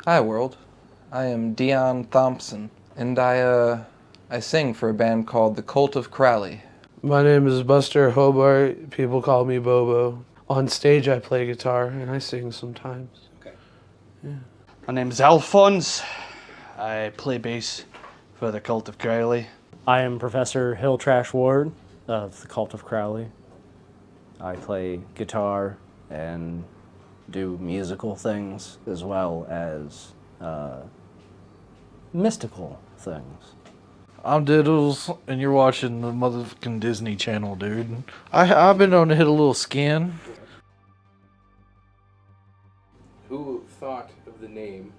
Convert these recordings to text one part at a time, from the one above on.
Hi world, I am Dion Thompson, and I sing for a band called the Cult Ov Crowley. My name is Buster Hobart. People call me Bobo. On stage, I play guitar and I sing sometimes. Okay. Yeah. My name's Alphonse. I play bass for the Cult of Crowley. I am Professor Hill Trash Ward of the Cult of Crowley. I play guitar and do musical things as well as mystical things. I'm Diddles, and you're watching the motherfucking Disney Channel, dude. I've been known to hit a little skin. Who thought of the name,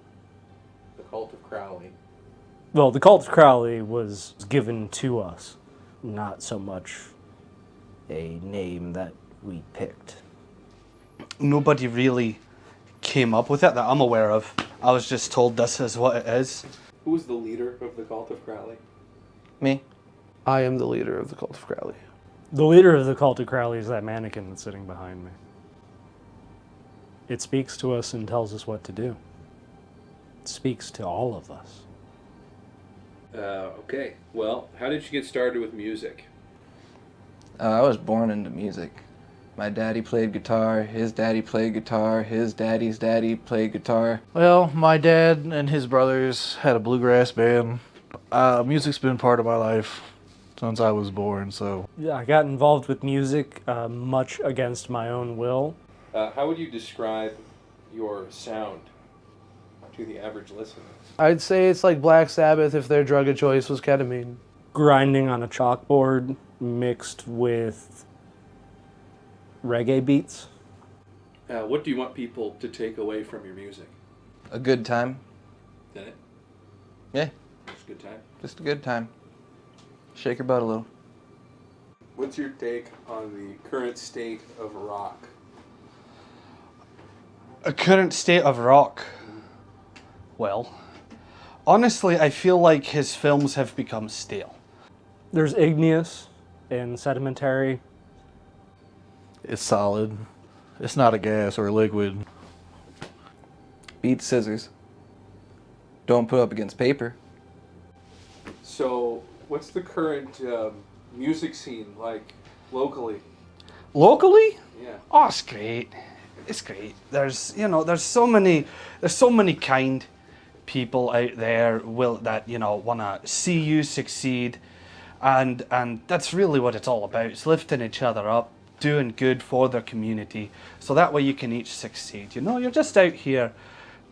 the Cult of Crowley? Well, the Cult of Crowley was given to us, not so much a name that we picked. Nobody really came up with it that I'm aware of. I was just told this is what it is. Who was the leader of the Cult of Crowley? Me? I am the leader of the Cult of Crowley. The leader of the Cult of Crowley is that mannequin that's sitting behind me. It speaks to us and tells us what to do. It speaks to all of us. Okay. Well, how did you get started with music? I was born into music. My daddy played guitar, his daddy played guitar, his daddy's daddy played guitar. Well, my dad and his brothers had a bluegrass band. Music's been part of my life since I was born, so. Yeah, I got involved with music much against my own will. How would you describe your sound to the average listener? I'd say it's like Black Sabbath if their drug of choice was ketamine. Grinding on a chalkboard mixed with reggae beats. What do you want people to take away from your music? A good time. Did it? Yeah, Just a good time. just a good time. Shake your butt a little. What's your take on the current state of rock? A current state of rock. Well, honestly, I feel like his films have become stale. There's igneous and sedimentary. It's solid. It's not a gas or a liquid. Beat scissors. Don't put up against paper. So, what's the current music scene like locally? Locally? Yeah. Oh, it's great. It's great. There's so many kind people out there that want to see you succeed, and that's really what it's all about. It's lifting each other up, doing good for their community, so that way you can each succeed. You're just out here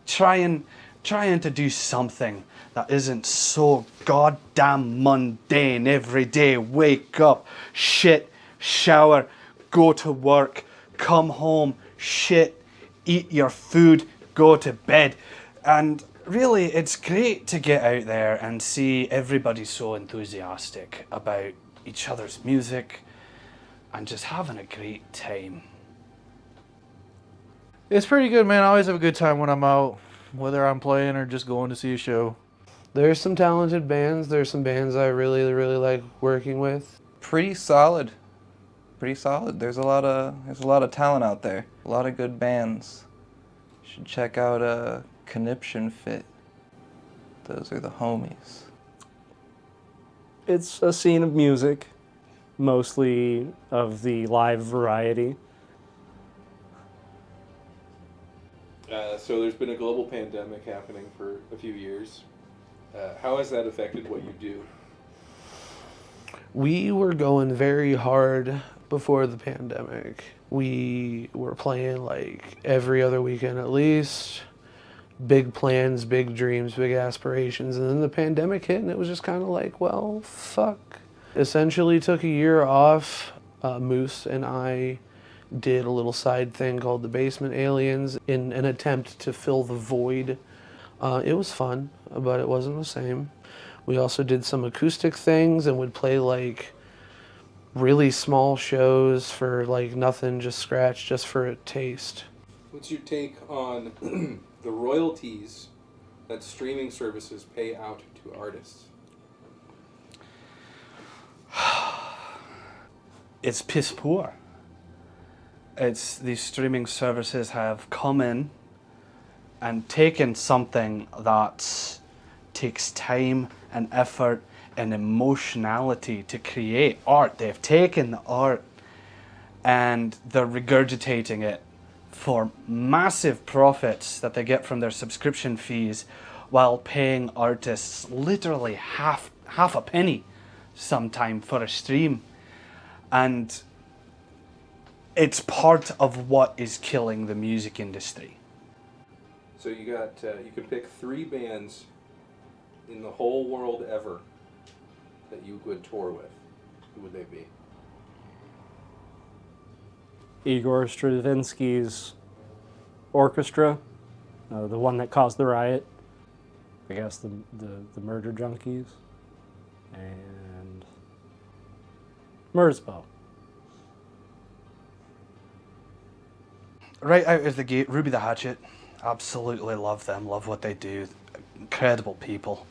trying to do something that isn't so goddamn mundane every day. Wake up, shit, shower, go to work, come home, shit, eat your food, go to bed. And really, it's great to get out there and see everybody so enthusiastic about each other's music and just having a great time. It's pretty good, man. I always have a good time when I'm out, whether I'm playing or just going to see a show. There's some talented bands. There's some bands I really, really like working with. Pretty solid. Pretty solid. There's a lot of talent out there. A lot of good bands. You should check out Conniption Fit. Those are the homies. It's a scene of music, mostly of the live variety. So there's been a global pandemic happening for a few years. How has that affected what you do? We were going very hard before the pandemic. We were playing like every other weekend at least. Big plans, big dreams, big aspirations. And then the pandemic hit and it was just kind of like, well, fuck. Essentially took a year off. Moose and I did a little side thing called the Basement Aliens in an attempt to fill the void. It was fun, but it wasn't the same. We also did some acoustic things and would play like really small shows for like nothing, just scratch, just for a taste. What's your take on the royalties that streaming services pay out to artists? It's piss poor. These streaming services have come in and taking something that takes time and effort and emotionality to create art. They've taken the art and they're regurgitating it for massive profits that they get from their subscription fees, while paying artists literally half a penny sometime for a stream. And it's part of what is killing the music industry. So you got you could pick 3 bands in the whole world ever that you would tour with. Who would they be? Igor Stravinsky's orchestra, the one that caused the riot. I guess the Murder Junkies, and Merzbow. Right out of the gate, Ruby the Hatchet. Absolutely love them, love what they do. Incredible people.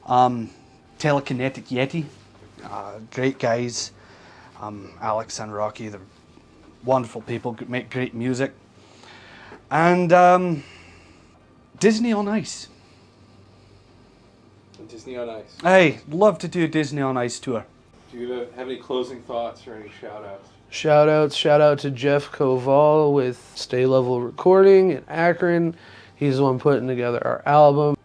Telekinetic Yeti, great guys. Alex and Rocky, they're wonderful people, make great music. And Disney on Ice. Disney on Ice. Hey, love to do a Disney on Ice tour. Do you have any closing thoughts or any shout-outs? Shout out to Jeff Koval with Stay Level Recording in Akron. He's the one putting together our album.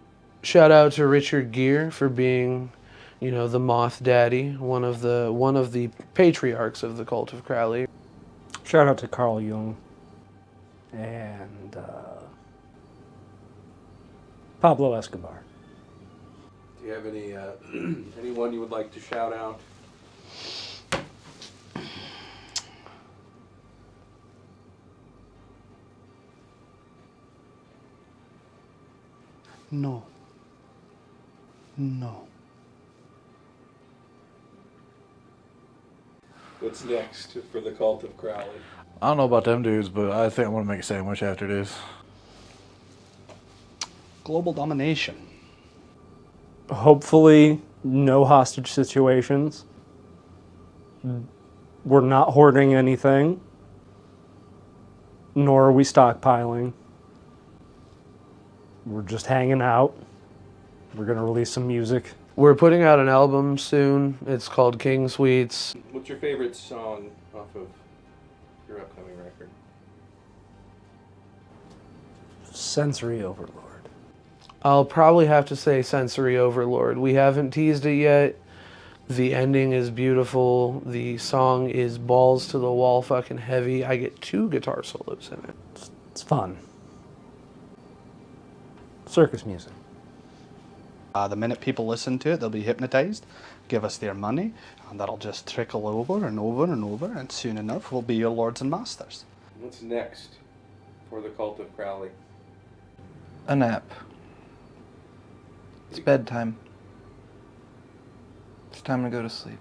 Shout out to Richard Gere for being, you know, the Moth Daddy, one of the patriarchs of the Cult of Crowley. Shout out to Carl Jung and Pablo Escobar. Do you have any anyone you would like to shout out? No. No. What's next for the Cult of Crowley? I don't know about them dudes, but I think I'm gonna make a sandwich after this. Global domination. Hopefully, no hostage situations. We're not hoarding anything, nor are we stockpiling. We're just hanging out. We're gonna release some music. We're putting out an album soon. It's called King Suites. What's your favorite song off of your upcoming record? Sensory Overlord. I'll probably have to say Sensory Overlord. We haven't teased it yet. The ending is beautiful. The song is balls to the wall fucking heavy. I get 2 guitar solos in it. It's fun. Circus music. The minute people listen to it, they'll be hypnotized, give us their money, and that'll just trickle over and over and over, and soon enough we'll be your lords and masters. What's next for the Cult of Crowley? A nap. It's bedtime. It's time to go to sleep.